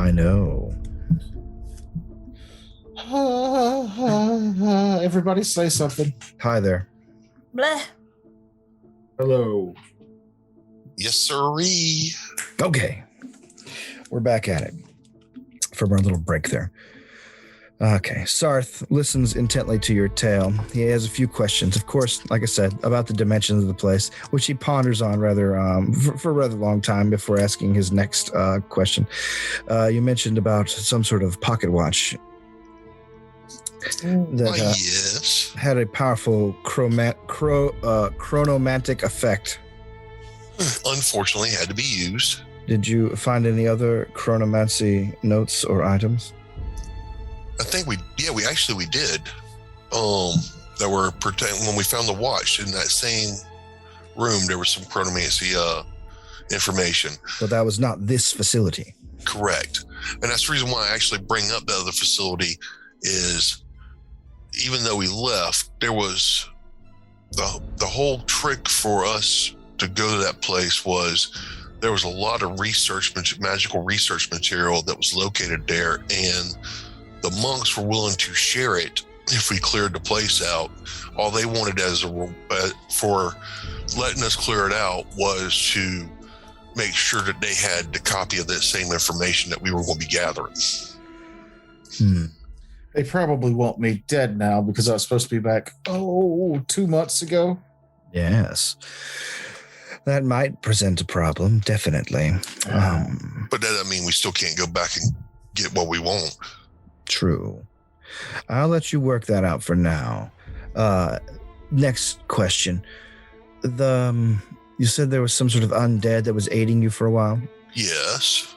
I know. Everybody say something. Hi there. Bleh. Hello. Yes, sirree. Okay. We're back at it from our little break there. Okay. Sarth listens intently to your tale. He has a few questions, of course, like I said, about the dimensions of the place, which he ponders on for a rather long time before asking his next question. You mentioned about some sort of pocket watch that Yes. had a powerful chronomantic effect. Unfortunately, had to be used. Did you find any other chronomancy notes or items? I think we did. That were pertaining when we found the watch in that same room. There was some chronomancy information. But that was not this facility. Correct, and that's the reason why I actually bring up the other facility is even though we left, there was the whole trick for us to go to that place was there was a lot of magical research material that was located there, and the monks were willing to share it if we cleared the place out. All they wanted for letting us clear it out was to make sure that they had the copy of that same information that we were going to be gathering. They probably want me dead now because I was supposed to be back 2 months ago. Yes. That might present a problem, definitely. But that doesn't mean we still can't go back and get what we want. True. I'll let you work that out for now. Next question. You said there was some sort of undead that was aiding you for a while? Yes.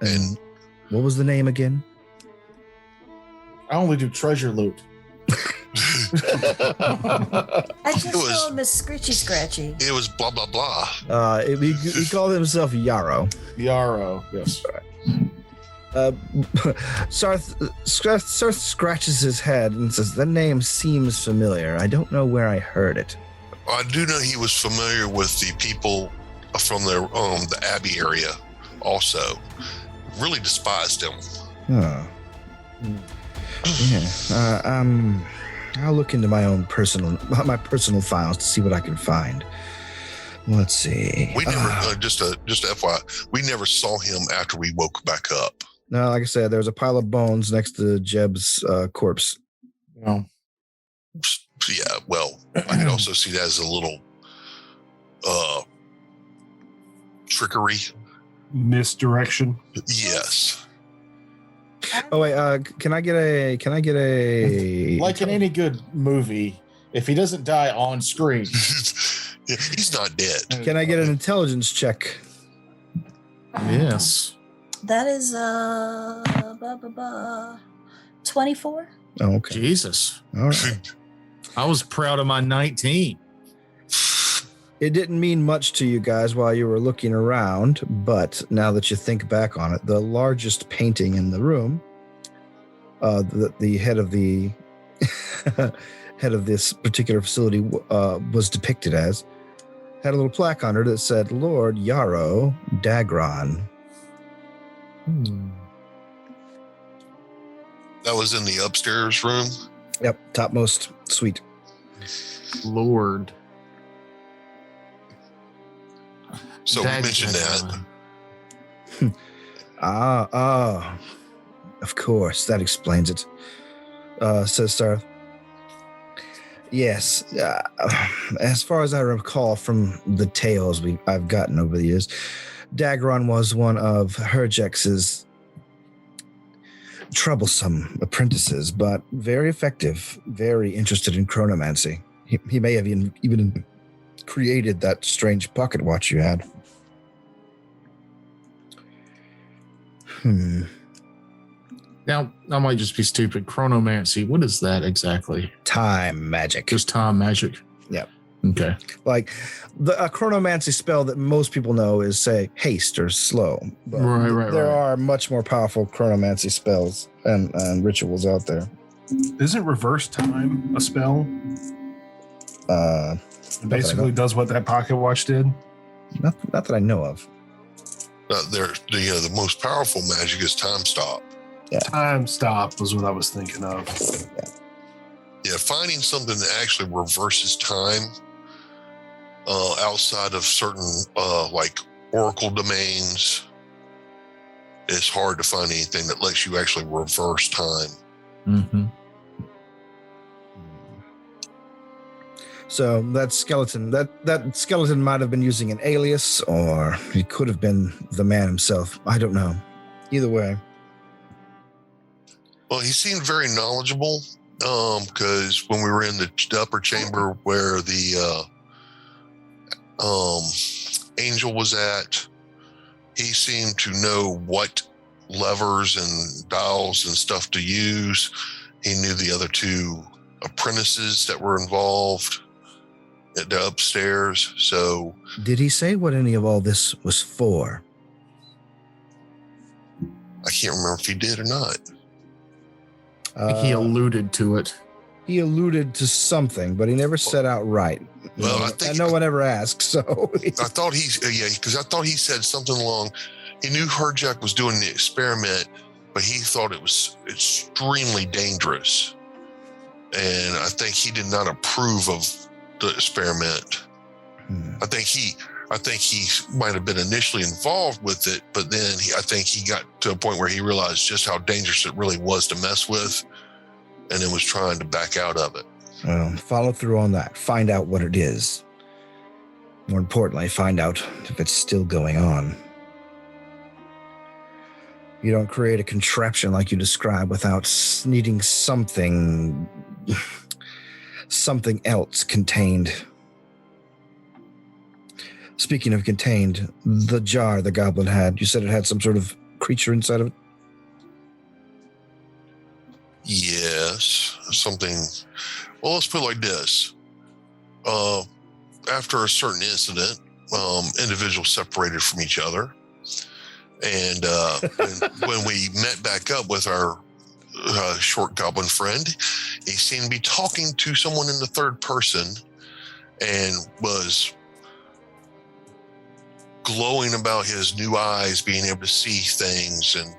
And what was the name again? I only do treasure loot. I just call him a Scritchy Scratchy. It was blah, blah, blah. He called himself Yarrow. Yarrow, yes. Sarth scratches his head and says, the name seems familiar. I don't know where I heard it. I do know he was familiar with the people from the Abbey area also. Really despised him. Oh. Yeah. I'll look into my personal files to see what I can find. Let's see. We never just FYI, we never saw him after we woke back up. No, like I said, there was a pile of bones next to Jeb's corpse. No. Yeah, well, I could also see that as a little trickery. Misdirection. Yes. Oh wait, can I get a like in any good movie, if he doesn't die on screen. He's not dead. Can I get an intelligence check? Yes. That is 24. Oh, okay. Jesus. All right. I was proud of my 19. It didn't mean much to you guys while you were looking around, but now that you think back on it, the largest painting in the room, the head of the head of this particular facility was depicted as, had a little plaque on it that said, Lord Yarrow Dagron. That was in the upstairs room? Yep, topmost suite. Lord. So we mentioned that. Of course, that explains it. Says Sarth. Yes, as far as I recall from the tales I've gotten over the years, Dagron was one of Herjex's troublesome apprentices, but very effective, very interested in chronomancy. He may have even created that strange pocket watch you had. Now, I might just be stupid. Chronomancy, what is that exactly? Time magic. Just time magic? Yep. Okay. Like, a chronomancy spell that most people know is, say, haste or slow. But there are much more powerful chronomancy spells and rituals out there. Isn't reverse time a spell? It basically does what that pocket watch did? Not that I know of. The most powerful magic is time stop. Yeah. Time stop was what I was thinking of. Yeah, finding something that actually reverses time outside of certain like oracle domains, it's hard to find anything that lets you actually reverse time. Mm-hmm. So that skeleton might have been using an alias, or he could have been the man himself. I don't know. Either way. Well, he seemed very knowledgeable because when we were in the upper chamber where the angel was at, he seemed to know what levers and dials and stuff to use. He knew the other two apprentices that were involved at the upstairs. So, did he say what any of all this was for? I can't remember if he did or not. He alluded to it. He alluded to something, but he never said outright. Well, I think and no one ever asked. So I thought because I thought he said something along. He knew Herjack was doing the experiment, but he thought it was extremely dangerous, and I think he did not approve of the experiment. I think he might have been initially involved with it, but then I think he got to a point where he realized just how dangerous it really was to mess with, and then was trying to back out of it. Follow through on that. Find out what it is. More importantly, find out if it's still going on. You don't create a contraption like you described without needing something else contained. Speaking of contained, the jar the goblin had, you said it had some sort of creature inside of it? Yes, something. Well, let's put it like this. After a certain incident, individuals separated from each other. And when we met back up with our short goblin friend, he seemed to be talking to someone in the third person and was glowing about his new eyes, being able to see things. And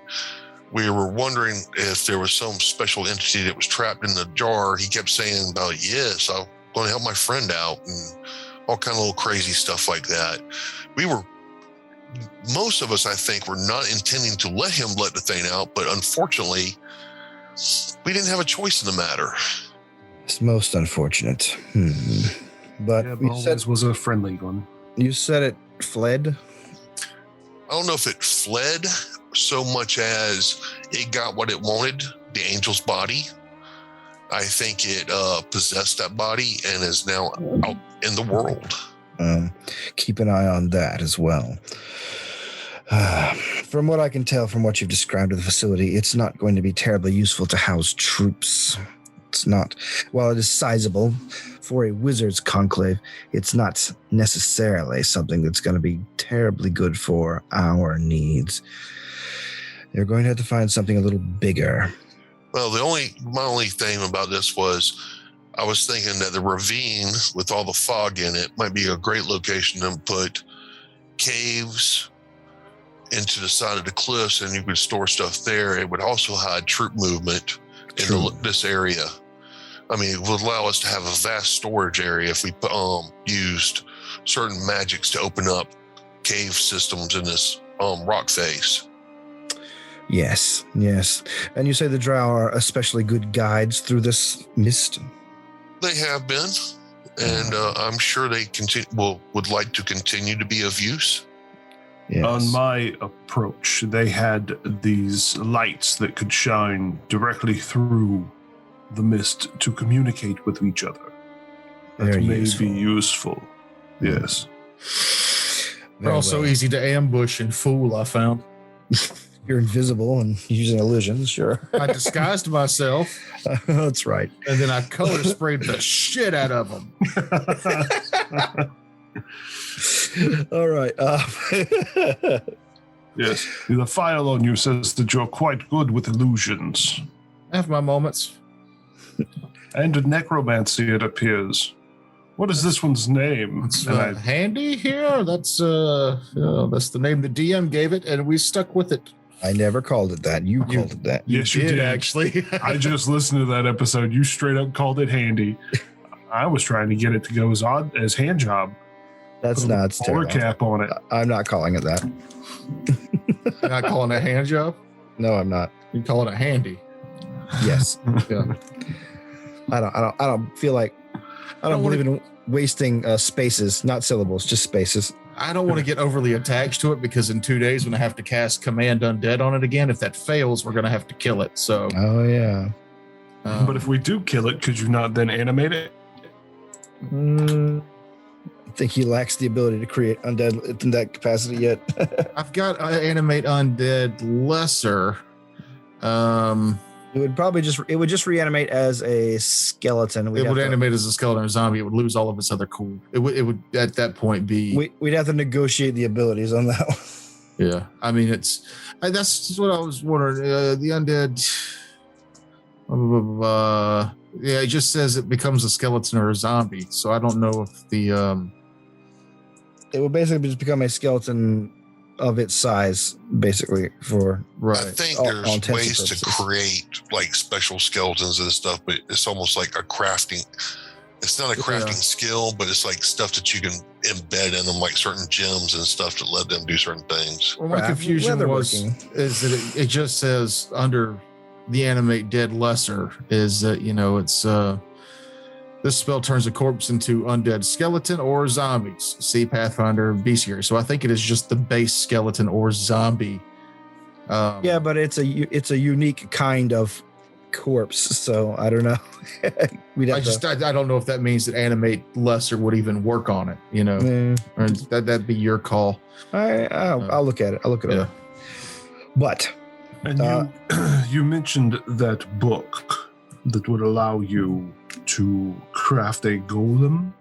we were wondering if there was some special entity that was trapped in the jar. He kept saying about, yes, I'm going to help my friend out, and all kind of little crazy stuff like that. Most of us, I think, were not intending to let him let the thing out, but unfortunately, we didn't have a choice in the matter. It's most unfortunate. But Yeah, you said this was a friendly one. You said it fled? I don't know if it fled so much as it got what it wanted, the angel's body. I think it possessed that body and is now out in the world. Keep an eye on that as well. From what I can tell from what you've described of the facility, it's not going to be terribly useful to house troops. It's not, while it is sizable for a wizard's conclave, it's not necessarily something that's going to be terribly good for our needs. You're going to have to find something a little bigger. Well, my only thing about this was I was thinking that the ravine with all the fog in it might be a great location to put caves into the side of the cliffs, and you could store stuff there. It would also hide troop movement in this area. I mean, it would allow us to have a vast storage area if we used certain magics to open up cave systems in this rock face. Yes. And you say the drow are especially good guides through this mist? They have been, and I'm sure they would like to continue to be of use. Yes. On my approach, they had these lights that could shine directly through the mist to communicate with each other. That Very may useful. be useful. Yes. They're also easy to ambush and fool, I found. You're invisible and using illusions, sure. I disguised myself. That's right. And then I color sprayed the shit out of them. All right. Yes. The file on you says that you're quite good with illusions. I have my moments. And necromancy, it appears. What is this one's name? It's Handy here. That's that's the name the DM gave it, and we stuck with it. I never called it that. You called it that. Yes, you did. Actually. I just listened to that episode. You straight up called it Handy. I was trying to get it to go as odd as hand job. That's not Or cap on it. I'm not calling it that. You're not calling it a hand job? No, I'm not. You call it a handy. Yes. Yeah. I don't feel like I don't believe in wasting spaces, not syllables, just spaces. I don't want to get overly attached to it because in 2 days when I have to cast Command Undead on it again, if that fails, we're going to have to kill it. So. Oh yeah. But if we do kill it, could you not then animate it? I think he lacks the ability to create undead in that capacity yet. I've got animate undead lesser. It would probably just reanimate as a skeleton. It would animate as a skeleton or zombie. It would lose all of its other cool. It would at that point be. We'd have to negotiate the abilities on that one. Yeah, I mean that's what I was wondering. The undead. Yeah, it just says it becomes a skeleton or a zombie. So I don't know if the. It will basically just become a skeleton of its size, basically. I think there's ways to create like special skeletons and stuff, but it's almost like a crafting. It's not a crafting skill, but it's like stuff that you can embed in them, like certain gems and stuff to let them do certain things. Well, my confusion is that it just says under the animate dead lesser is that it's this spell turns a corpse into undead skeleton or zombies. See Pathfinder Bestiary. So I think it is just the base skeleton or zombie. Yeah, but it's a unique kind of corpse. So I don't know. I don't know if that means that animate lesser would even work on it. Or that'd be your call. I'll look at it. I'll look it up. But and you mentioned that book that would allow you to craft a golem.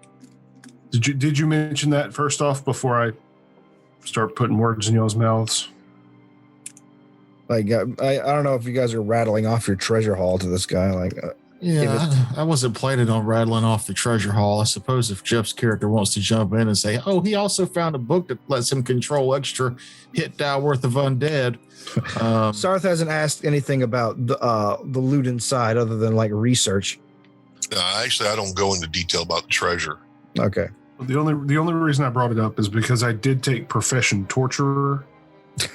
Did you mention that first off before I start putting words in y'all's mouths? Like I don't know if you guys are rattling off your treasure haul to this guy. I wasn't planning on rattling off the treasure haul. I suppose if Jeff's character wants to jump in and say, "Oh, he also found a book that lets him control extra hit die worth of undead." Sarth hasn't asked anything about the loot inside other than like research. Actually, I don't go into detail about the treasure. Okay. The only reason I brought it up is because I did take profession torturer,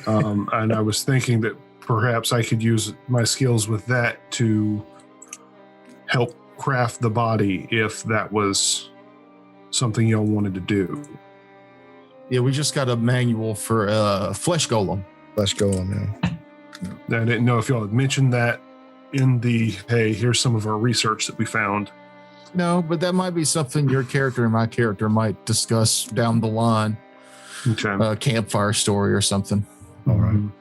and I was thinking that perhaps I could use my skills with that to help craft the body if that was something y'all wanted to do. Yeah, we just got a manual for flesh golem. Flesh golem, yeah. I didn't know if y'all had mentioned that in the, hey, here's some of our research that we found. No, but that might be something your character and my character might discuss down the line. Okay. Campfire story or something. All right.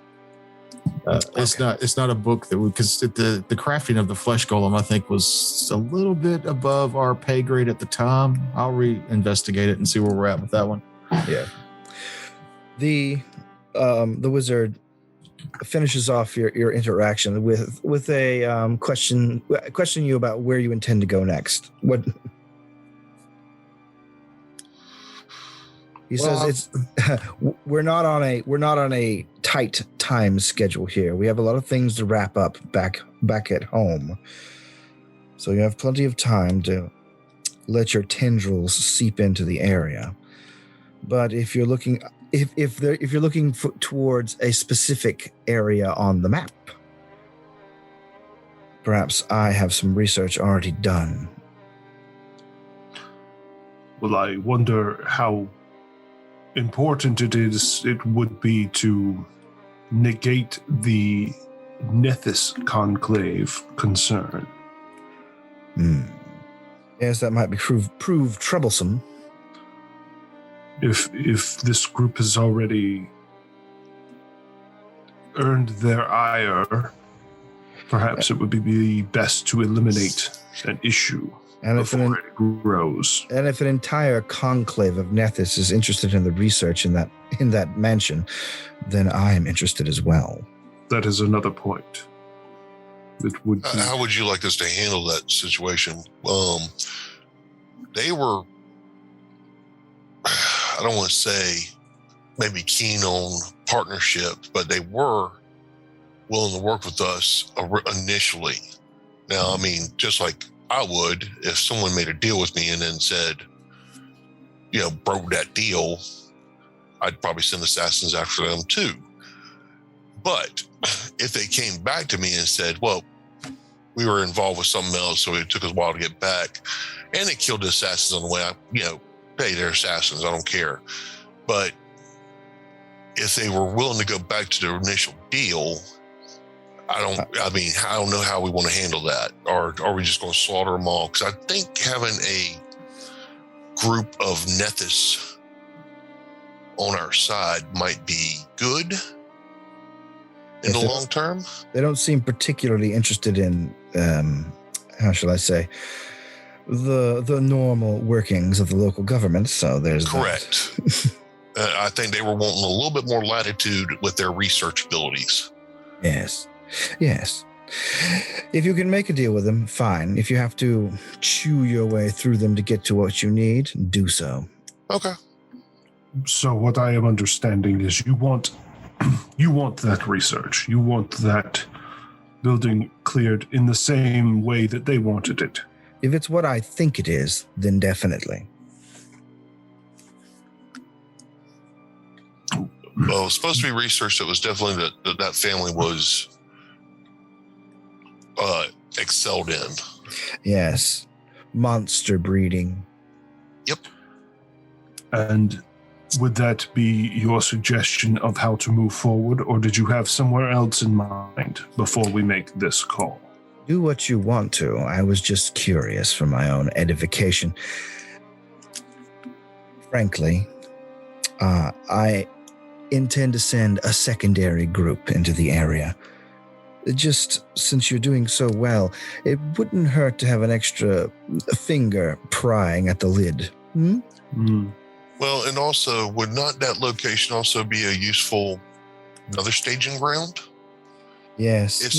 It's not a book that because the crafting of the flesh golem I think was a little bit above our pay grade at the time. I'll re-investigate it and see where we're at with that one. Yeah. The wizard finishes off your interaction with a question you about where you intend to go next. What he says, it's we're not on a tight time schedule here. We have a lot of things to wrap up back at home, so you have plenty of time to let your tendrils seep into the area. But if you're looking towards a specific area on the map, perhaps I have some research already done. Well, I wonder how important it would be to negate the Nethys conclave concern. Yes, that might be prove troublesome. If this group has already earned their ire, perhaps it would be best to eliminate an issue before it grows. And if an entire conclave of Nethys is interested in the research in that mansion, then I am interested as well. That is another point. It would. How would you like us to handle that situation? They were I don't want to say maybe keen on partnership, but they were willing to work with us initially. Now, I mean, just like I would if someone made a deal with me and then said, broke that deal, I'd probably send assassins after them too. But if they came back to me and said, well, we were involved with something else, so it took us a while to get back, and they killed the assassins on the way, hey, they're assassins, I don't care. But if they were willing to go back to their initial deal, I don't know how we want to handle that. Or are we just going to slaughter them all? Because I think having a group of Nethys on our side might be good in the long term. They don't seem particularly interested in, how shall I say, the normal workings of the local government. So there's correct. I think they were wanting a little bit more latitude with their research abilities. Yes. If you can make a deal with them, fine. If you have to chew your way through them to get to what you need, do so. Okay. So what I am understanding is you want that research. You want that building cleared in the same way that they wanted it. If it's what I think it is, then definitely. Well, it's supposed to be research that was definitely that family was excelled in. Yes. Monster breeding. Yep. And would that be your suggestion of how to move forward, or did you have somewhere else in mind before we make this call? Do what you want to. I was just curious for my own edification. Frankly, I intend to send a secondary group into the area. Just since you're doing so well, it wouldn't hurt to have an extra finger prying at the lid. Well, and also, would not that location also be a useful another staging ground? Yes. It's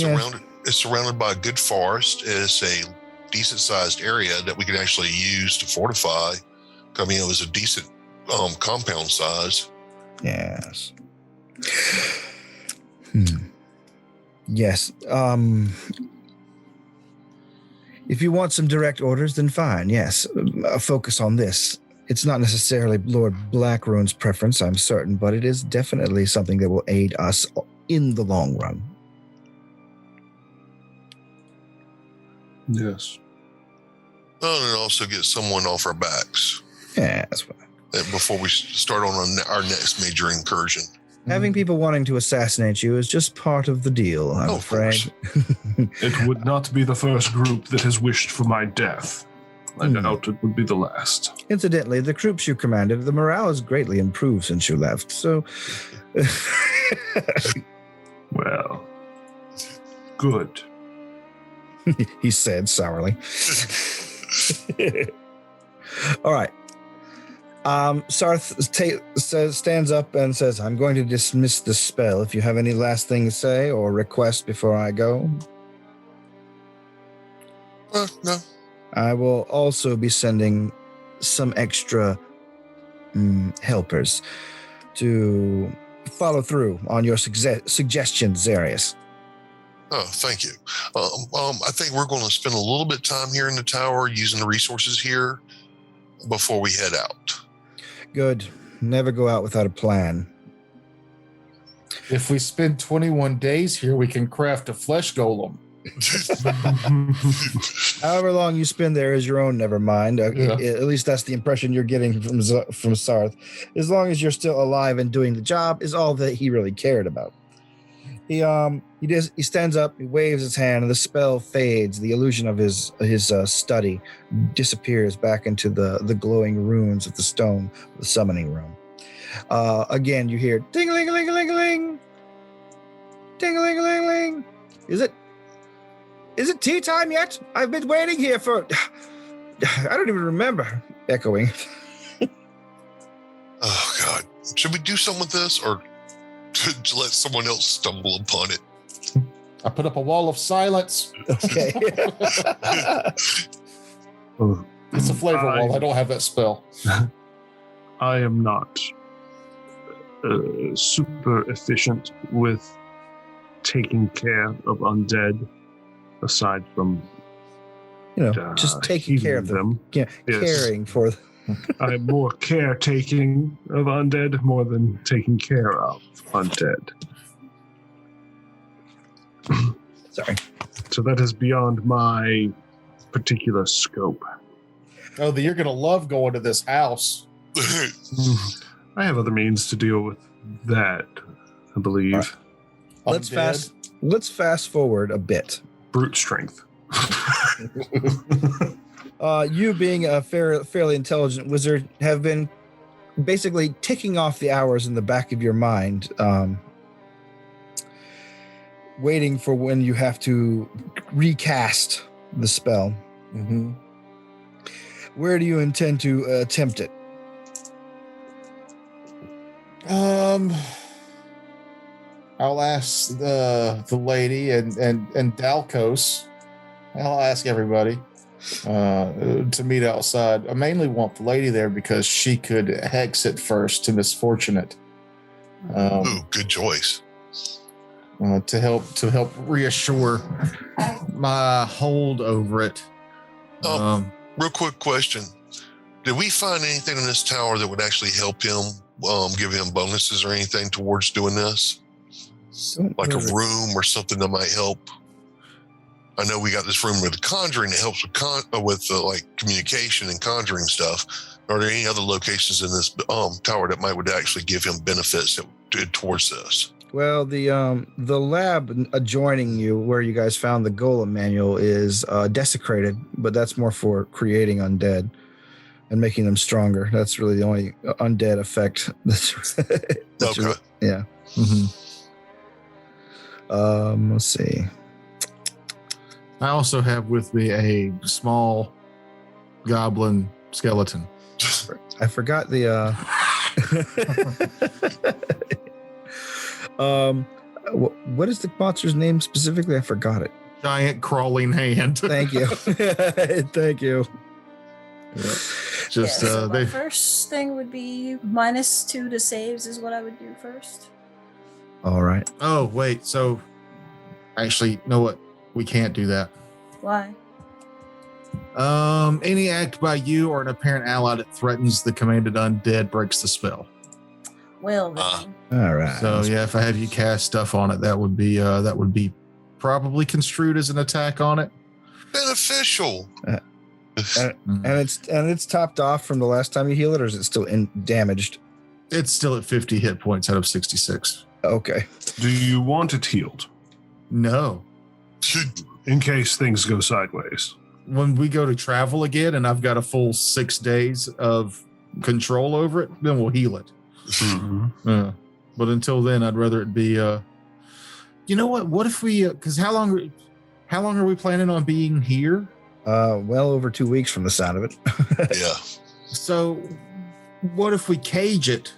surrounded by a good forest. It's a decent sized area that we could actually use to fortify. I mean, it was a decent compound size. Yes. Yes. If you want some direct orders, then fine. Yes. Focus on this. It's not necessarily Lord Blackrune's preference, I'm certain, but it is definitely something that will aid us in the long run. Yes. Oh, and also get someone off our backs. Yeah, that's fine. Before we start on our next major incursion. Having people wanting to assassinate you is just part of the deal, I'm afraid. It would not be the first group that has wished for my death. I doubt it would be the last. Incidentally, the troops you commanded, the morale has greatly improved since you left, so... Well, good. He said sourly. All right. Sarth stands up and says, I'm going to dismiss the spell. If you have any last thing to say or request before I go. No. I will also be sending some extra helpers to follow through on your suggestions, Zarius. Oh, thank you. I think we're going to spend a little bit of time here in the tower using the resources here before we head out. Good. Never go out without a plan. If we spend 21 days here, we can craft a flesh golem. However long you spend there is your own, never mind. At least that's the impression you're getting from Sarth. As long as you're still alive and doing the job is all that he really cared about. He stands up, he waves his hand, and the spell fades. The illusion of his study disappears back into the glowing runes of the stone, the summoning room. Again, you hear ding-a-ling-a-ling-a-ling-a-ling, ding-a-ling-a-ling-a-ling. Is it tea time yet? I've been waiting here for... I don't even remember. Echoing. Oh, God. Should we do something with this or to let someone else stumble upon it? I put up a wall of silence. Okay. It's a flavor wall. I don't have that spell. I am not super efficient with taking care of undead, aside from just taking care of them. Yeah, Yes. caring for them. I'm more caretaking of undead more than taking care of undead. Sorry. So that is beyond my particular scope. Oh, you're going to love going to this house. I have other means to deal with that, I believe. Right. Let's fast forward a bit. Brute strength. You being a fairly intelligent wizard have been basically ticking off the hours in the back of your mind, waiting for when you have to recast the spell. Mm-hmm. Where do you intend to attempt it? I'll ask the lady and Dalkos. I'll ask everybody to meet outside. I mainly want the lady there because she could hex it first to Misfortunate. Ooh, good choice. To help reassure my hold over it. Real quick question. Did we find anything in this tower that would actually help him, give him bonuses or anything towards doing this? Like a room or something that might help? I know we got this room with the conjuring that helps with like communication and conjuring stuff. Are there any other locations in this tower that would actually give him benefits towards this? Well, the lab adjoining you, where you guys found the golem manual, is desecrated, but that's more for creating undead and making them stronger. That's really the only undead effect. Okay. Yeah. Mm-hmm. Let's see. I also have with me a small goblin skeleton. I forgot the. What is the monster's name specifically? I forgot it. Giant crawling hand. Thank you. Thank you. Yeah. Just so my first thing would be -2 to saves is what I would do first. All right. Oh wait, so actually, you know what? We can't do that. Why? Any act by you or an apparent ally that threatens the commanded undead breaks the spell. Well then. All right. So yeah, if I have you cast stuff on it, that would be probably construed as an attack on it. Beneficial. And it's topped off from the last time you heal it, or is it still damaged? It's still at 50 hit points out of 66. Okay. Do you want it healed? No. In case things go sideways. When we go to travel again and I've got a full 6 days of control over it, then we'll heal it. Mm-hmm. But until then, I'd rather it be, you know what? What if we, because how long are we planning on being here? Well over 2 weeks from the sound of it. Yeah. So what if we cage it?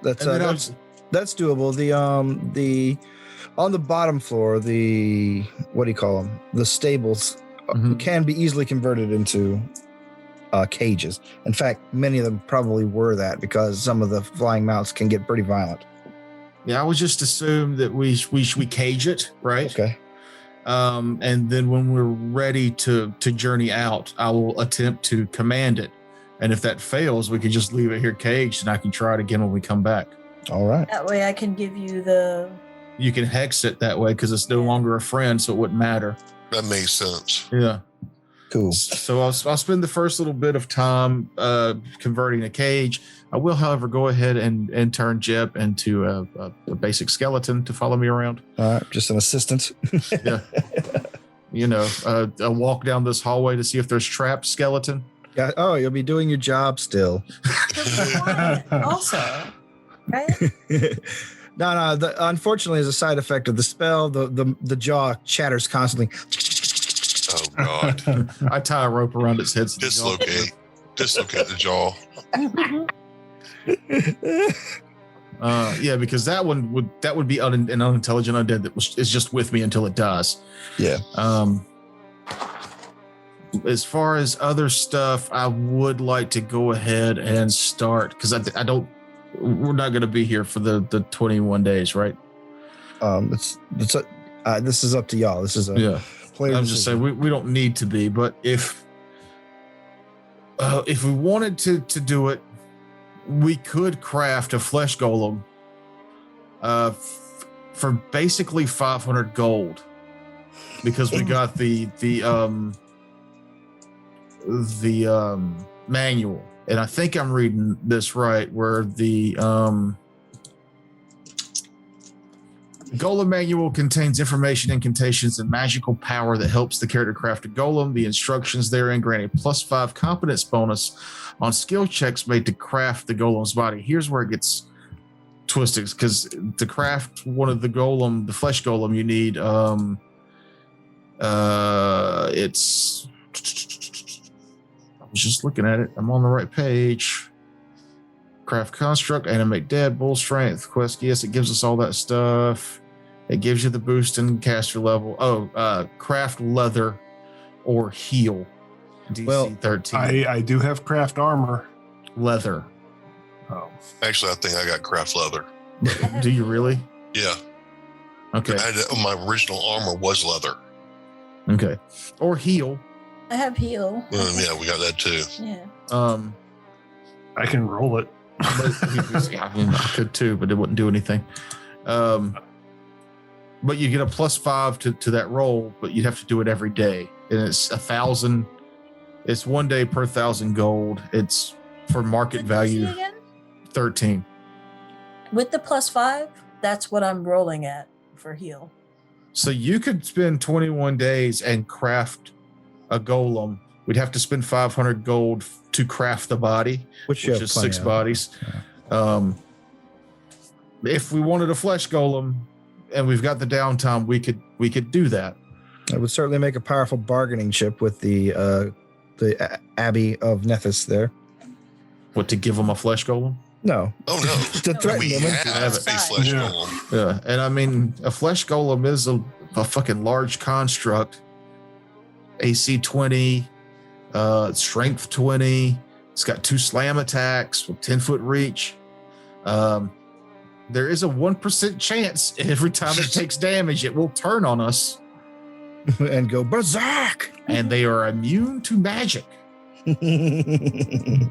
That's doable. The on the bottom floor, what do you call them? The stables can be easily converted into cages. In fact, many of them probably were that, because some of the flying mounts can get pretty violent. Yeah, I would just assume that we cage it, right? Okay. And then when we're ready to journey out, I will attempt to command it. And if that fails, we can just leave it here caged, and I can try it again when we come back. All right. That way I can give you You can hex it that way because it's no longer a friend, so it wouldn't matter. That makes sense. Yeah. Cool. So I'll spend the first little bit of time converting a cage. I will, however, go ahead and turn Jeb into a basic skeleton to follow me around. All right. Just an assistant. Yeah. A walk down this hallway to see if there's trapped skeleton. Yeah. Oh, you'll be doing your job still. also, right? No. Unfortunately, as a side effect of the spell, the jaw chatters constantly. Oh God! I tie a rope around its head. Dislocate the jaw. Yeah, because that would be an unintelligent undead that is just with me until it dies. Yeah. as far as other stuff, I would like to go ahead and start because I don't. We're not going to be here for the 21 days, right? This is up to y'all. This is a player I'm just saying we don't need to be, but if we wanted to do it, we could craft a flesh golem for basically 500 gold because we got the manual, and I think I'm reading this right, where the Golem manual contains information, incantations, and magical power that helps the character craft a golem. The instructions therein grant a +5 competence bonus on skill checks made to craft the golem's body. Here's where it gets twisted, because to craft one of the flesh golem, you need it's. I was just looking at it. I'm on the right page. Craft construct, animate dead, bull strength, quest. Yes, it gives us all that stuff. It gives you the boost in caster level. Craft leather or heal. DC 13. I do have craft armor. Leather. Oh. Actually, I think I got craft leather. Do you really? Yeah. Okay. My original armor was leather. Okay. Or heal. I have heal. Yeah, we got that too. Yeah. I can roll it. Yeah, I mean, I could too, but it wouldn't do anything. But you get a +5 to that roll, but you'd have to do it every day, and it's 1,000. It's 1 day per 1,000 gold. It's for market value 13. With the +5, that's what I'm rolling at for heal. So you could spend 21 days and craft a golem. We'd have to spend 500 gold to craft the body, which is 6 bodies. Yeah. If we wanted a flesh golem and we've got the downtime, we could do that. It would certainly make a powerful bargaining chip with the Abbey of Nethys there. What, to give them a flesh golem? No. Oh no. To threaten we them. have a flesh golem. Yeah, and I mean, a flesh golem is a fucking large construct. AC 20. Strength 20. It's got 2 slam attacks with 10-foot reach. There is a 1% chance every time it takes damage, it will turn on us and go berserk. And they are immune to magic. A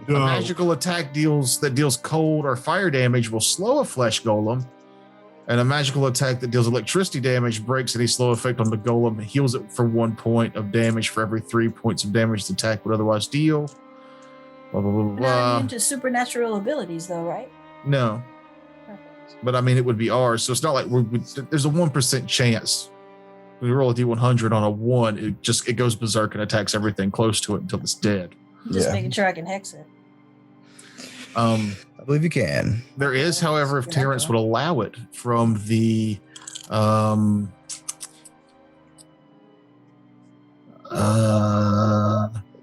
magical attack that deals cold or fire damage will slow a flesh golem. And a magical attack that deals electricity damage breaks any slow effect on the golem and heals it for 1 point of damage for every 3 points of damage the attack would otherwise deal. Blah, blah, blah, blah. Not immune to supernatural abilities, though, right? No. Perfect. But I mean, it would be ours. So it's not like there's a 1% chance. When we roll a D100 on a 1, it goes berserk and attacks everything close to it until it's dead. Just making sure I can hex it. I believe you can. There is, however, if Terrence would allow it, from the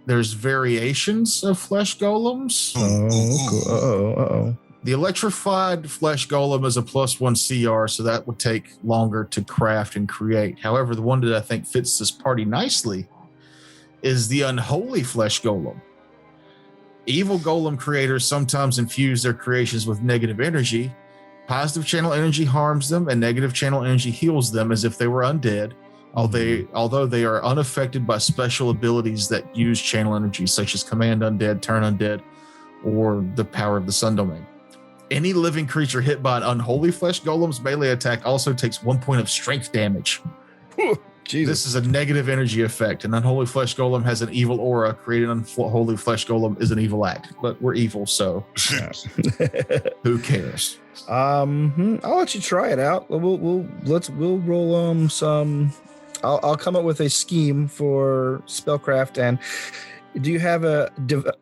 there's variations of flesh golems. Oh. The electrified flesh golem is a +1 CR, so that would take longer to craft and create. However, the one that I think fits this party nicely is the unholy flesh golem. Evil golem creators sometimes infuse their creations with negative energy. Positive channel energy harms them, and negative channel energy heals them as if they were undead, although they are unaffected by special abilities that use channel energy, such as command undead, turn undead, or the power of the sun domain. Any living creature hit by an unholy flesh golem's melee attack also takes 1 point of strength damage. Jesus. This is a negative energy effect. An unholy flesh golem has an evil aura. Creating an unholy flesh golem is an evil act, but we're evil, so who cares? I'll let you try it out. We'll roll some. I'll come up with a scheme for spellcraft. And do you have a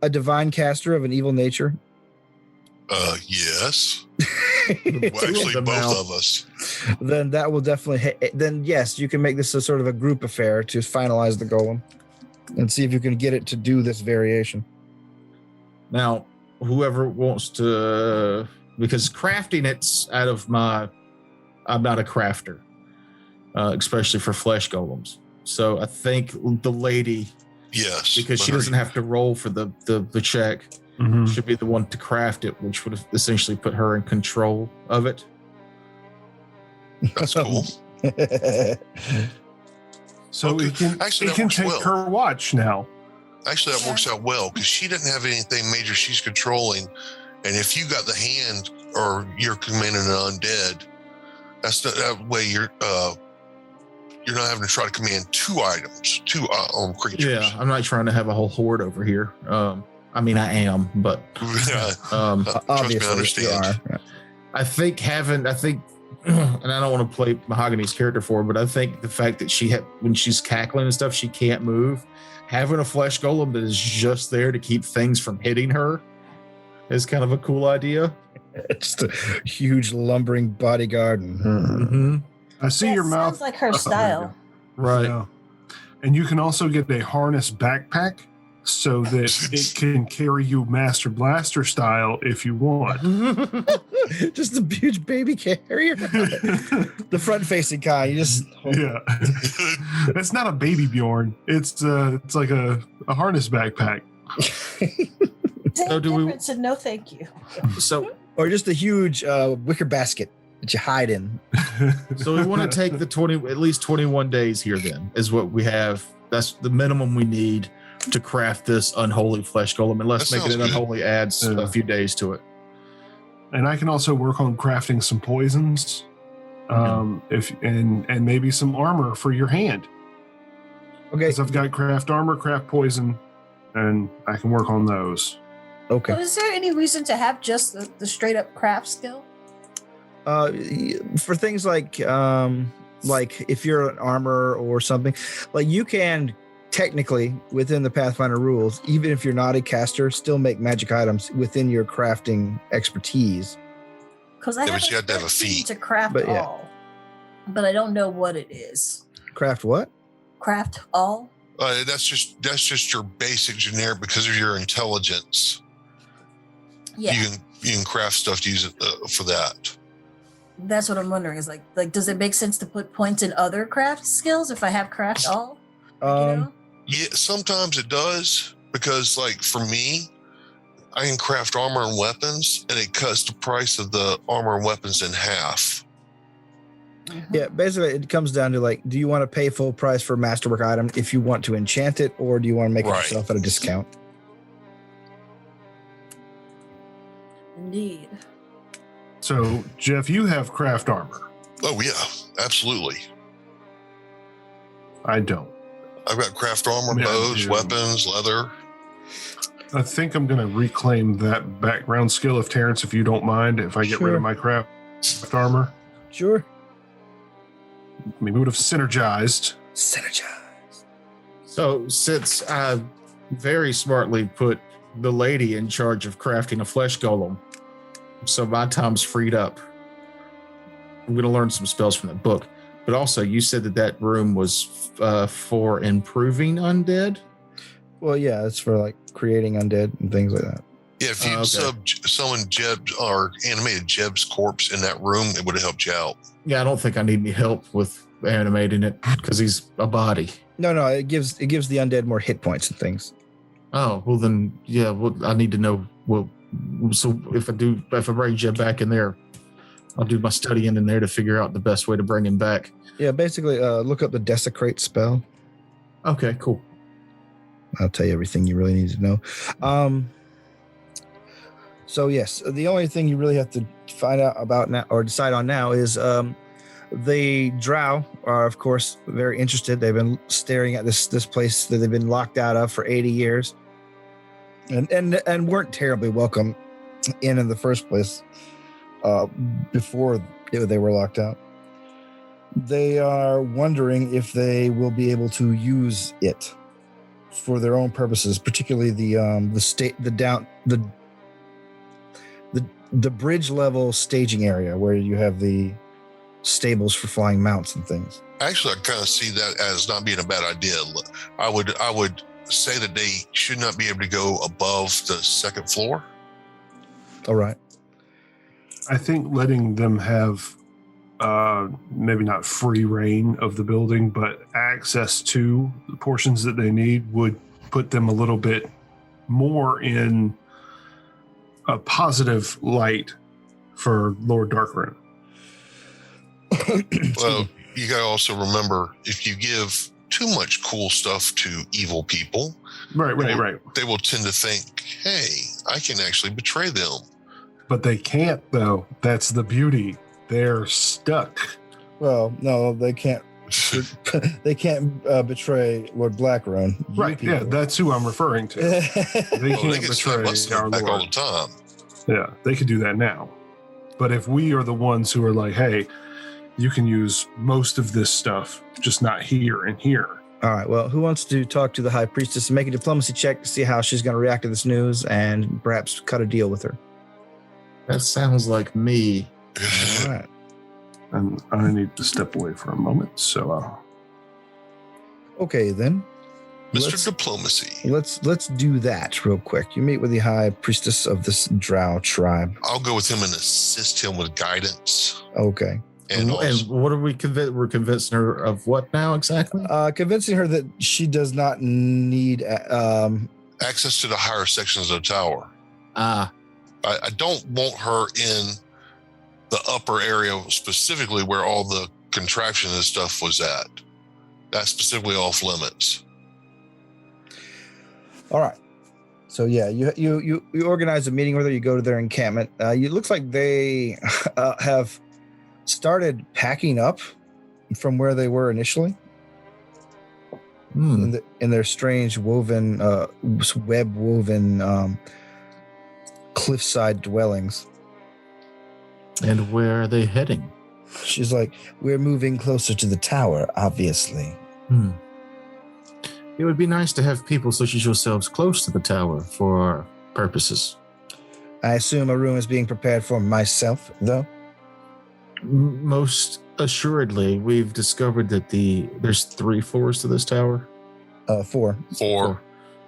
divine caster of an evil nature? Yes. Well, actually, both of us. Then that will definitely. Then yes, you can make this a sort of a group affair to finalize the golem, and see if you can get it to do this variation. Now, whoever wants to, because crafting it's out of my. I'm not a crafter, especially for flesh golems. So I think the lady Yes. because but she doesn't have to roll for the check. Mhm. Should be the one to craft it, which would essentially put her in control of it. That's cool. So Okay. it can Actually, that take works well. her watch now. Actually, that works out well because she didn't have anything major she's controlling. And if you got the hand or you're commanding an undead, that's that way you're not having to try to command two items, two creatures. Yeah, I'm not trying to have a whole horde over here. I mean, I am, but Trust me, I Obviously, you understand. are. I think, and I don't want to play Mahogany's character for her, but I think the fact that when she's cackling and stuff, she can't move. Having a flesh golem that is just there to keep things from hitting her is kind of a cool idea. Just a huge lumbering bodyguard. Mm-hmm. I see your mouth. Sounds like her style. Right. Yeah. And you can also get a harness backpack so that it can carry you Master Blaster style if you want. Just a huge baby carrier. The front-facing kind. You just Yeah. That's not a baby Bjorn. It's like a harness backpack. So do we- Difference and no thank you. So or just a huge wicker basket that you hide in. we want to take the at least 21 days here. Then is what we have. That's the minimum we need to craft this unholy flesh golem. Unless That making it sounds good. unholy adds a few days to it. And I can also work on crafting some poisons, and maybe some armor for your hand. Okay. Because I've got craft armor, craft poison, and I can work on those. Okay. But is there any reason to have just the straight up craft skill? For things like if you're an armor or something, like you can technically within the Pathfinder rules, even if you're not a caster, still make magic items within your crafting expertise. Because I Yeah, but have you have to have a 13 feat. to craft But yeah. all, but I don't know what it is. Craft what? Craft all? That's just your basic generic because of your intelligence. Yeah, You can craft stuff to use it for that. that's what I'm wondering. Is like does it make sense to put points in other craft skills if I have craft all? Yeah, sometimes it does because, like for me, I can craft armor and weapons, and it cuts the price of the armor and weapons in half. Yeah, basically it comes down to like, do you want to pay full price for a masterwork item if you want to enchant it, or do you want to make it Right. yourself at a discount? Indeed. So, Jeff, you have craft armor. Oh yeah, absolutely. I don't. I've got craft armor, Yeah, bows, you- weapons, leather. I think I'm going to reclaim that background skill of Terrence, if you don't mind, if I get rid Sure. of my craft armor. Sure. Maybe would have synergized. Synergize. So since I very smartly put the lady in charge of crafting a flesh golem, so my time's freed up. I'm going to learn some spells from that book. But also, you said that room was for improving undead. Well, yeah, it's for like creating undead and things like that. Yeah, if you Okay. summon Jeb or animated Jeb's corpse in that room, it would have helped you out. Yeah, I don't think I need any help with animating it because he's a body. No, it gives the undead more hit points and things. Oh, well then, yeah. Well, I need to know. Well, so if I bring Jeb back in there, I'll do my studying in there to figure out the best way to bring him back. Yeah, basically, look up the desecrate spell. Okay, cool. I'll tell you everything you really need to know. So yes, the only thing you really have to find out about now or decide on now is the drow are, of course, very interested. They've been staring at this place that they've been locked out of for 80 years, and weren't terribly welcome in the first place before they were locked out. They are wondering if they will be able to use it for their own purposes, particularly the bridge level staging area where you have the stables for flying mounts and things. Actually, I kind of see that as not being a bad idea. I would say that they should not be able to go above the second floor. All right. I think letting them have maybe not free reign of the building, but access to the portions that they need would put them a little bit more in a positive light for Lord Darkrune. Well, you got to also remember, if you give too much cool stuff to evil people, Right. they will tend to think, hey, I can actually betray them. But they can't, though. That's the beauty. They're stuck. Well, no, they can't. They can't betray Lord Blackrone. Right. Yeah, that's who I'm referring to. They They can't can snap us betray in our the back all the Lord. time. Yeah, they could do that now. But if we are the ones who are like, hey, you can use most of this stuff, just not here and here. All right. Well, who wants to talk to the High Priestess and make a diplomacy check to see how she's going to react to this news and perhaps cut a deal with her? That sounds like me. All right. And I need to step away for a moment. So, Okay, then. Mr. Diplomacy. Let's do that real quick. You meet with the High Priestess of this Drow tribe. I'll go with him and assist him with guidance. Okay. And also, what are we convinced? We're convincing her of what now exactly? Convincing her that she does not need access to the higher sections of the tower. Ah, I don't want her in the upper area, specifically where all the contraption and stuff was at. That's specifically off limits. All right. So yeah, you organize a meeting with her. You go to their encampment. It looks like they have started packing up from where they were initially in their strange woven, web woven cliffside dwellings. and where are they heading? She's like, we're moving closer to the tower, obviously. It would be nice to have people such as yourselves close to the tower for our purposes. I assume a room is being prepared for myself, though. Most assuredly, we've discovered that there's 3 floors to this tower. 4.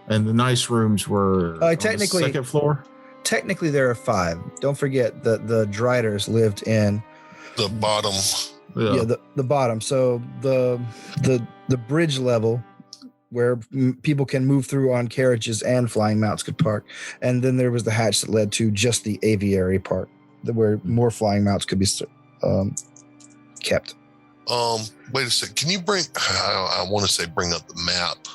And the nice rooms were on technically- the 2nd floor. Technically, there are 5. Don't forget that the Driders lived in The bottom. the bottom. So the bridge level where people can move through on carriages and flying mounts could park, and then there was the hatch that led to just the aviary part, where more flying mounts could be kept. Wait a second. Can you bring? I want to say bring up the map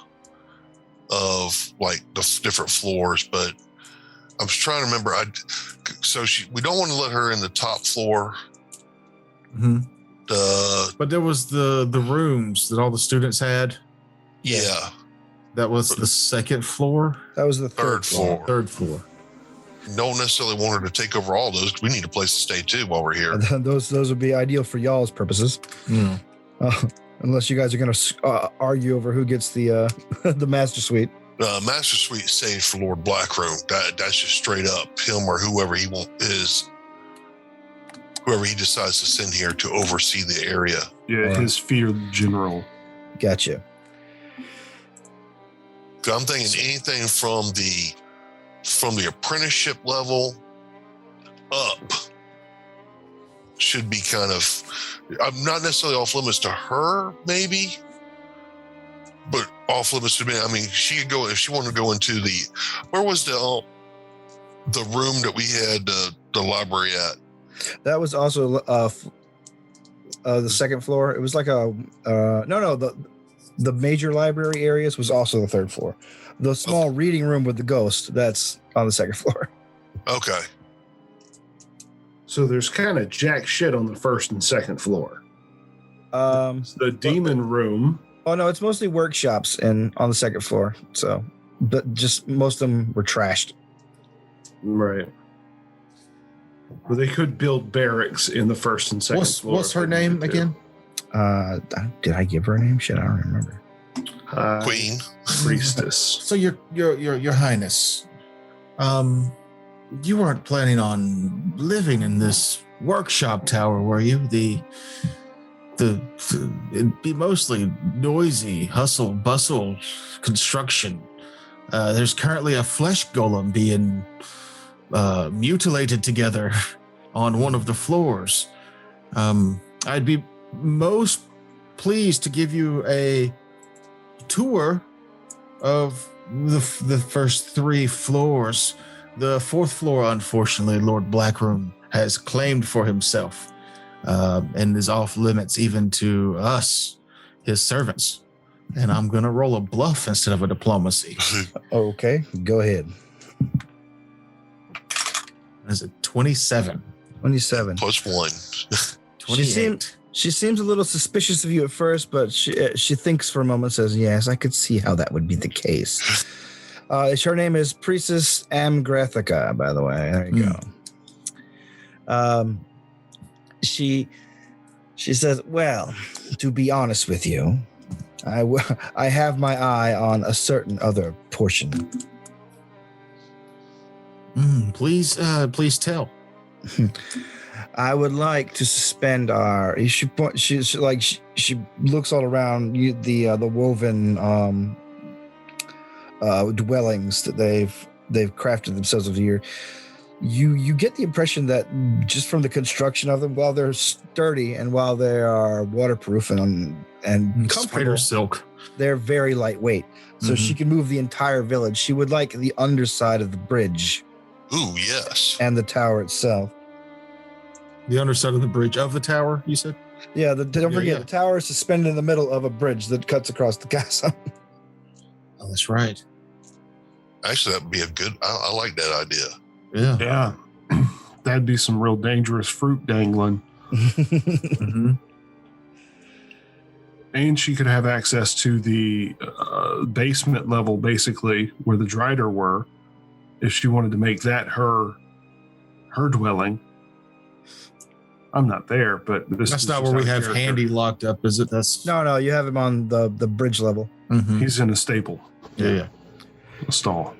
of like the different floors, but I was trying to remember. We don't want to let her in the top floor. But there was the rooms that all the students had. Yeah. That was the 2nd floor. That was the Third floor. 3rd floor. Don't necessarily want her to take over all those. We need a place to stay too while we're here. Those would be ideal for y'all's purposes. Unless you guys are going to argue over who gets the the master suite. Master Suite saved for Lord Blackrone. That's just straight up him or whoever he decides to send here to oversee the area. yeah, his feared general. Gotcha. I'm thinking anything from the apprenticeship level up should be kind of, I'm not necessarily off limits to her, maybe, but off limits to me. I mean, she could go if she wanted to go into where was the room that we had the library at? That was also the 2nd floor. It was like the major library areas was also the 3rd floor. The small reading room with the ghost, that's on the 2nd floor. Okay. So there's kind of jack shit on the 1st and 2nd floor. The demon room. Oh no, it's mostly workshops on the 2nd floor. So, but just most of them were trashed. Right. Well, they could build barracks in the 1st and 2nd floor. What's her name again? Did I give her a name? Shit, I don't remember. Queen. Priestess. So your Highness, you weren't planning on living in this workshop tower, were you? It'd be mostly noisy, hustle, bustle construction. There's currently a flesh golem being mutilated together on one of the floors. I'd be most pleased to give you a tour of the first 3 floors. The 4th floor, unfortunately, Lord Blackroom has claimed for himself, and is off limits even to us, his servants. And I'm gonna roll a bluff instead of a diplomacy. Okay, go ahead. Is it 27? 27. +1. 28. She seems a little suspicious of you at first, but she thinks for a moment, says, yes, I could see how that would be the case. Her name is Priestess Amgrathica, by the way. There you go. She says, well, to be honest with you, I have my eye on a certain other portion. Please tell. I would like to suspend our. She looks all around the woven dwellings that they've crafted themselves over the year. You get the impression that just from the construction of them, while they're sturdy and while they are waterproof and comfortable, Spider silk, they're very lightweight. So she can move the entire village. She would like the underside of the bridge. Ooh, yes. And the tower itself. The underside of the bridge of the tower, you said? Yeah, don't forget, the tower is suspended in the middle of a bridge that cuts across the castle. Oh, that's right. Actually, that would be a good, I like that idea. Yeah. That'd be some real dangerous fruit dangling. Mm-hmm. And she could have access to the basement level, basically, where the Drider were, if she wanted to make that her dwelling. I'm not there, but that's not where we have Handy locked up, is it? That's no. You have him on the bridge level. Mm-hmm. He's in a stable. Yeah. A stall.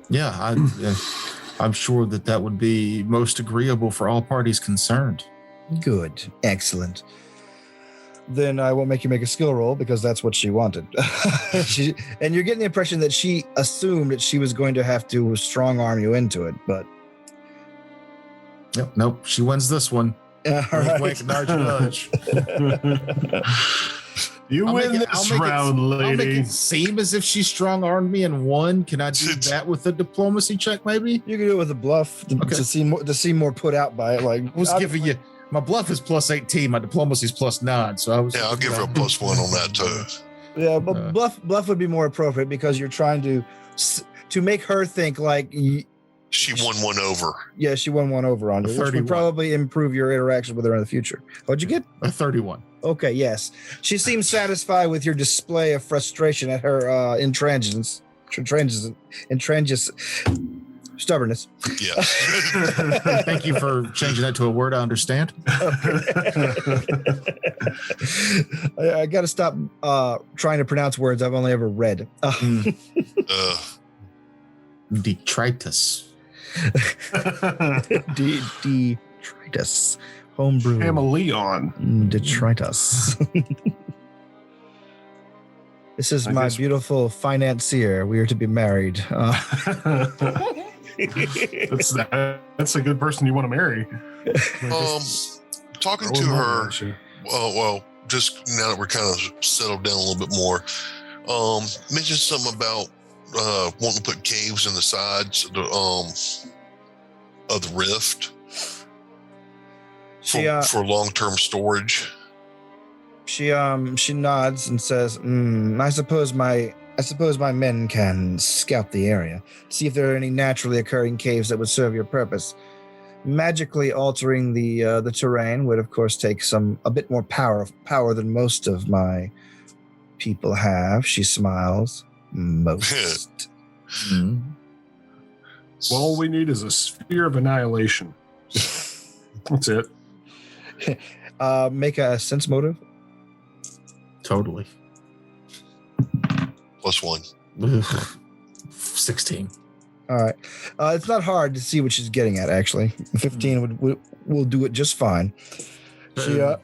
Yeah, I'm sure that would be most agreeable for all parties concerned. Good, excellent. Then I won't make you make a skill roll because that's what she wanted. And you're getting the impression that she assumed that she was going to have to strong arm you into it, but. Nope. She wins this one. All right. Wink, nudge, nudge. You win this round, lady. I'll make it seem as if she strong-armed me and won. Can I do that with a diplomacy check, maybe? You can do it with a bluff to seem more put out by it. Like, I was giving you my bluff is +18, my diplomacy is +9. So I was. Yeah, I'll give her a +1 on that too. Yeah, but bluff would be more appropriate because you're trying to make her think like. She won one over. Yeah, she won one over on you, which would probably improve your interaction with her in the future. What'd you get? A 31. Okay, yes. She seems satisfied with your display of frustration at her intransigence, stubbornness. Yes. Thank you for changing that to a word I understand. I got to stop trying to pronounce words I've only ever read. Detritus. Detritus. Homebrew. Chameleon. Detritus. This is my beautiful financier. We are to be married. That's a good person you want to marry. Talking to her. Well, just now that we're kind of settled down a little bit more, mentioned something about wanting to put caves in the sides of the rift for long-term storage. She nods and says, I suppose my men can scout the area, see if there are any naturally occurring caves that would serve your purpose. Magically altering the terrain would, of course, take a bit more power than most of my people have. She smiles. Most. Well, all we need is a sphere of annihilation. That's it. Make a sense motive. Totally. +1. 16. All right. It's not hard to see what she's getting at, actually. 15 will do it just fine. You're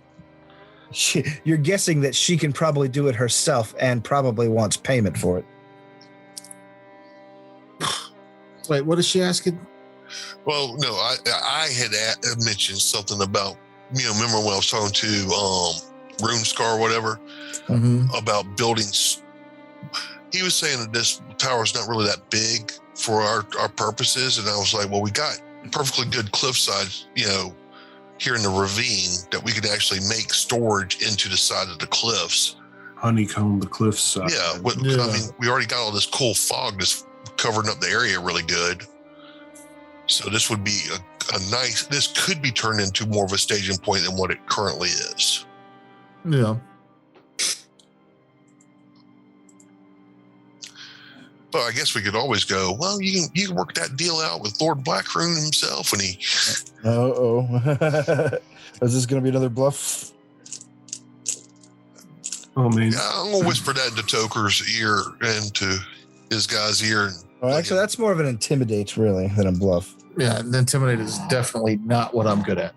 guessing that she can probably do it herself and probably wants payment for it. Wait, what is she asking? Well, no, I had mentioned something about, remember when I was talking to RuneScar or whatever, about building he was saying that this tower is not really that big for our purposes. And I was like, well, we got perfectly good cliffside, here in the ravine that we could actually make storage into the side of the cliffs. Honeycomb the cliffside. Yeah. I mean, we already got all this cool fog that's covering up the area really good. So this would be this could be turned into more of a staging point than what it currently is. Yeah. But I guess we could always go, well, you can work that deal out with Lord Blackroom himself when he... Is this going to be another bluff? I mean, I'm going to whisper that into Toker's ear and to his guy's ear. Well, actually, that's more of an intimidate, really, than a bluff. Yeah, and intimidate is definitely not what I'm good at.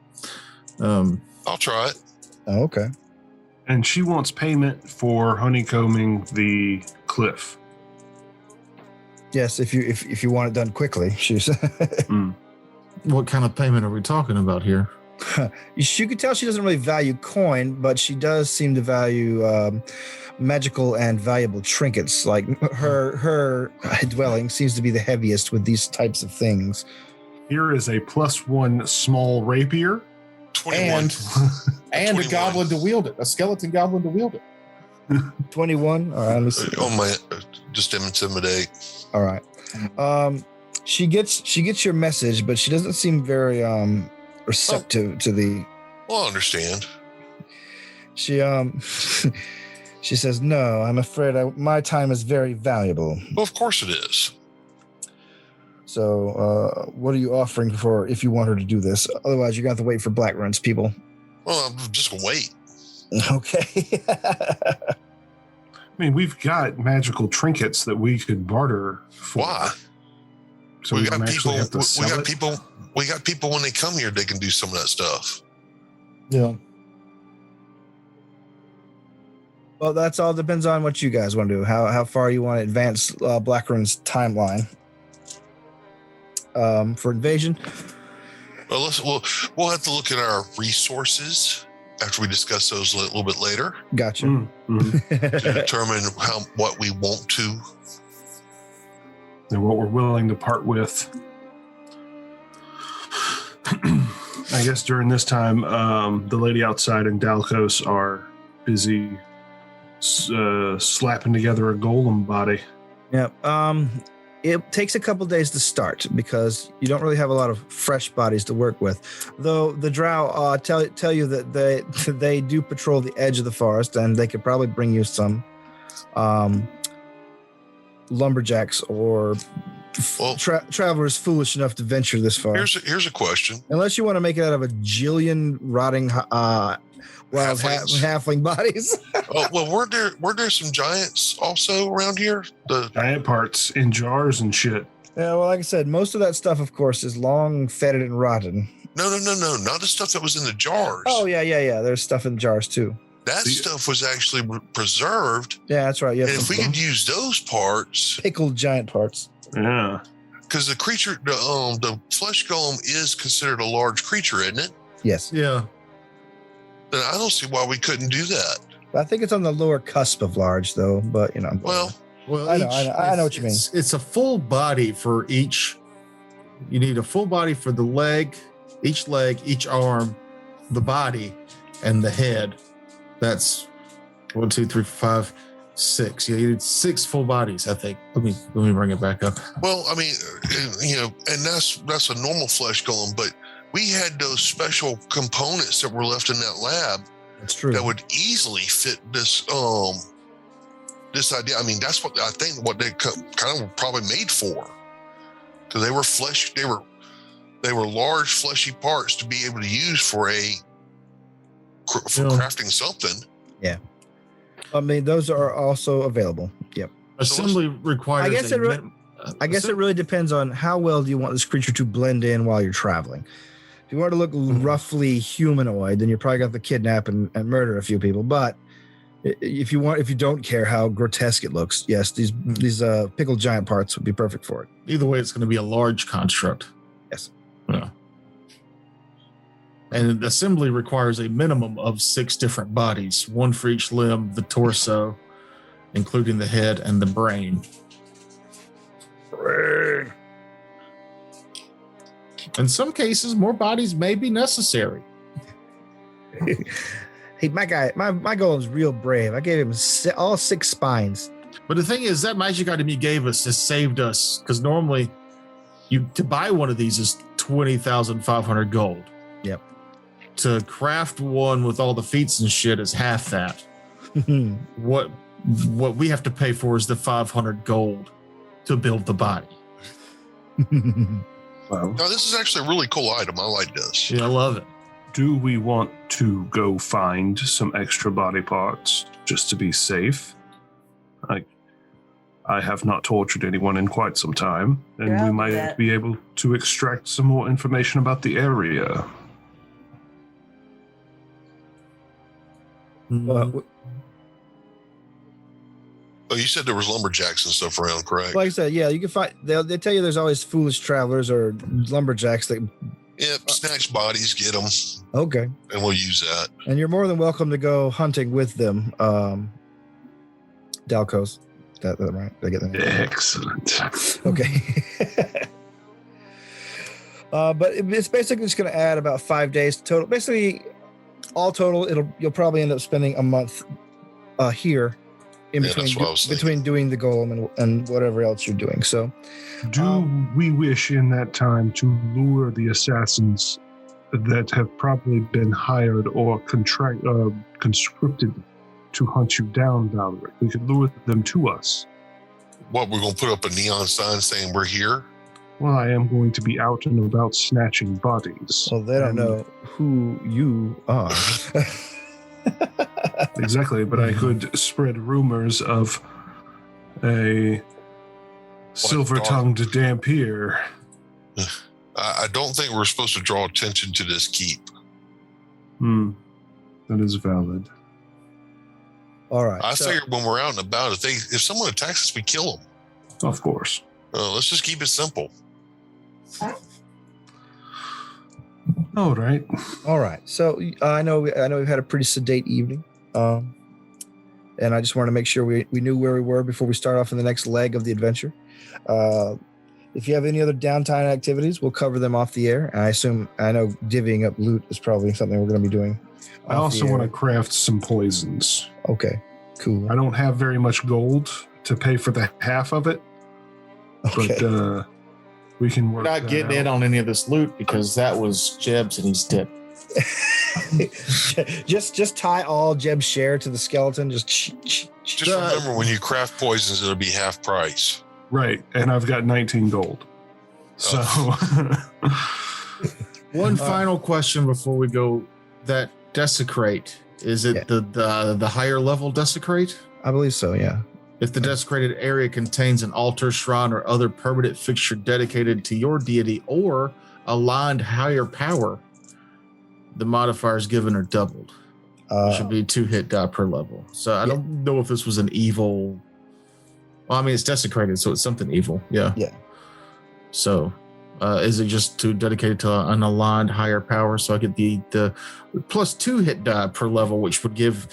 I'll try it. Oh, okay. and she wants payment for honeycombing the cliff. Yes, if you want it done quickly, she's. What kind of payment are we talking about here? You could tell she doesn't really value coin, but she does seem to value magical and valuable trinkets. Like her dwelling seems to be the heaviest with these types of things. Here is a +1 small rapier. 21. And 21. a goblin to wield it, a skeleton goblin to wield it. 21. All right, let me see. On my just intimidate. All right. She gets your message, but she doesn't seem very receptive to the. Well, I understand. She she says, "No, I'm afraid my time is very valuable." Well, of course it is. So, what are you offering for if you want her to do this? Otherwise, you're going to have to wait for Black Runs, people. Well, I'm just gonna wait. Okay. I mean, we've got magical trinkets that we could barter for. Why? So we don't got people. actually have to We sell got it? people. We got people when they come here. They can do some of that stuff. Yeah. Well, that's all depends on what you guys want to do. How far you want to advance Black Run's timeline for invasion. Well, we'll have to look at our resources after we discuss those a little bit later Gotcha. Mhm. to determine what we want to. And what we're willing to part with. I guess during this time, the lady outside and Dalkos are busy slapping together a golem body. Yep. It takes a couple days to start because you don't really have a lot of fresh bodies to work with. Though the drow tell you that they do patrol the edge of the forest, and they could probably bring you some lumberjacks or travelers foolish enough to venture this far. Here's a question. Unless you want to make it out of a jillion rotting wild halfling bodies. Oh well, weren't there some giants also around here? The Giant parts in jars and shit. Yeah, well, like I said, most of that stuff, of course, is long fetid and rotten. no, not the stuff that was in the jars. Oh yeah. There's stuff in jars too. That stuff was actually preserved. Yeah, that's right. And if we could use those parts, pickled giant parts. Yeah. because the creature, the flesh golem is considered a large creature, isn't it? Yes. Yeah. Then I don't see why we couldn't do that. I think it's on the lower cusp of large, though. But Well, I know what you mean. It's a full body for each. You need a full body for the leg, each arm, the body, and the head. That's 1, 2, 3, 4, 5, 6. Yeah, you need 6 full bodies, I think. Let me bring it back up. well, I mean, and that's a normal flesh golem, but we had those special components that were left in that lab That's true. that would easily fit this this idea. I mean, that's what I think what they kind of were probably made for, because they were flesh. They were large fleshy parts to be able to use for crafting something. Yeah. I mean, those are also available. Yep. Assembly requires. I guess it really depends on how well do you want this creature to blend in while you're traveling. If you want to look roughly humanoid, then you're probably going to have to kidnap and murder a few people. But if you don't care how grotesque it looks, yes, these pickled giant parts would be perfect for it. Either way, it's going to be a large construct. Yes. Yeah. And assembly requires a minimum of 6 different bodies, 1 for each limb, the torso, including the head and the brain. In some cases, more bodies may be necessary. Hey, my golem's real brave. I gave him all 6 spines. But the thing is, that magic item you gave us has saved us, because normally to buy one of these is 20,500 gold. Yep. To craft one with all the feats and shit is half that. What we have to pay for is the 500 gold to build the body. Well, No, this is actually a really cool item. I like this. Yeah, I love it. do we want to go find some extra body parts just to be safe? I have not tortured anyone in quite some time, and Yeah, we I'll do might that. be able to extract some more information about the area. Well, Oh, you said there was lumberjacks and stuff around, correct? like I said, yeah, you can find. They tell you there's always foolish travelers or lumberjacks that. Yep, snatch bodies, get them, Okay, and we'll use that. and you're more than welcome to go hunting with them. Dalcos, that right? Did I get that name? Excellent. Okay. But it's basically just going to add about 5 days total. Basically, all total, you'll probably end up spending a month here in Yeah, that's what I was thinking. between doing the golem and whatever else you're doing. So, Do we wish in that time to lure the assassins that have probably been hired or conscripted to hunt you down, Valerie? We could lure them to us. What, we're going to put up a neon sign saying we're here? Well, I am going to be out and about snatching bodies. well, they don't know who you are. Exactly, but I could spread rumors of a silver-tongued Dampier. I don't think we're supposed to draw attention to this keep. That is valid. All right. I so- figured when we're out and about, if someone attacks us, we kill them. Of course. Let's just keep it simple. All right. All right. So I know we've had a pretty sedate evening, and I just wanted to make sure we knew where we were before we start off in the next leg of the adventure. If you have any other downtime activities, we'll cover them off the air. And I know divvying up loot is probably something we're going to be doing. I also want to craft some poisons. Okay. Cool. I don't have very much gold to pay for the half of it, Okay. but we can work. We're not that getting in out. on any of this loot because that was Jeb's and he's dead. just tie all Jeb's share to the skeleton. Just Remember, when you craft poisons, it'll be half price. Right, and I've got 19 gold. So One final question before we go. That desecrate, is it the higher level desecrate? I believe so. Yeah. If the desecrated area contains an altar, shrine, or other permanent fixture dedicated to your deity or aligned higher power, the modifiers given are doubled. It should be 2 hit die per level. So I don't know if this was an evil. Well, I mean, it's desecrated, so it's something evil. Yeah. Yeah. So is it just to dedicated to an aligned higher power? So I get the plus 2 hit die per level, which would give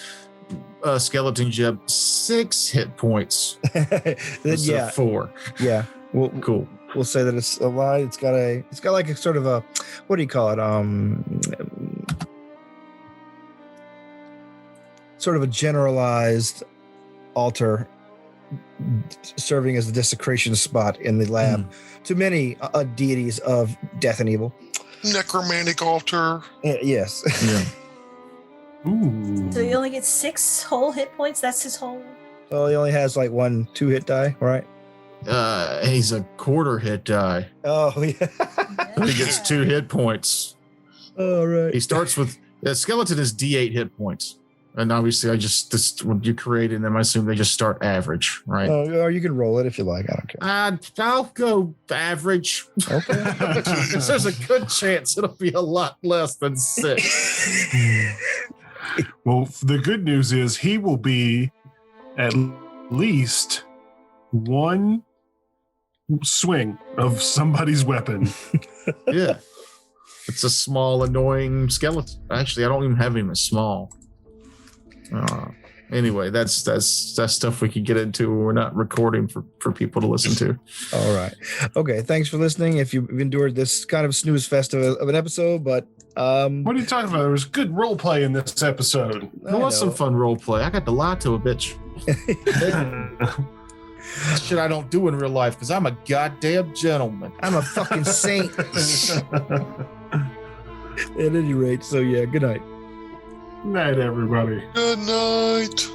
Skeleton Jeb 6 hit points. Instead of 4. Yeah. Well, Cool. we'll say that it's aligned. It's got like a sort of a, what do you call it? Sort of a generalized altar serving as the desecration spot in the lab to many deities of death and evil. Necromantic altar. Yes. Yeah. ooh. So he only gets 6 whole hit points. That's his whole. Well, he only has like 2 hit die, right? He's a quarter hit die. Oh, yeah. He gets 2 hit points. All right. He starts with skeleton is D8 hit points. And obviously, when you create them, I assume they just start average, right? Or you can roll it if you like. I don't care. I'll go average. Okay. There's a good chance it'll be a lot less than 6. Well, the good news is he will be at least 1 swing of somebody's weapon. Yeah. It's a small, annoying skeleton. Actually, I don't even have him as small. anyway, that's stuff we could get into when we're not recording for people to listen to. All right. Okay. Thanks for listening. If you've endured this kind of snooze fest of an episode, but what are you talking about? There was good role play in this episode. There was some fun role play. I got to lie to a bitch. Shit I don't do in real life because I'm a goddamn gentleman. I'm a fucking saint. At any rate, so yeah, good night. Night, everybody. Good night.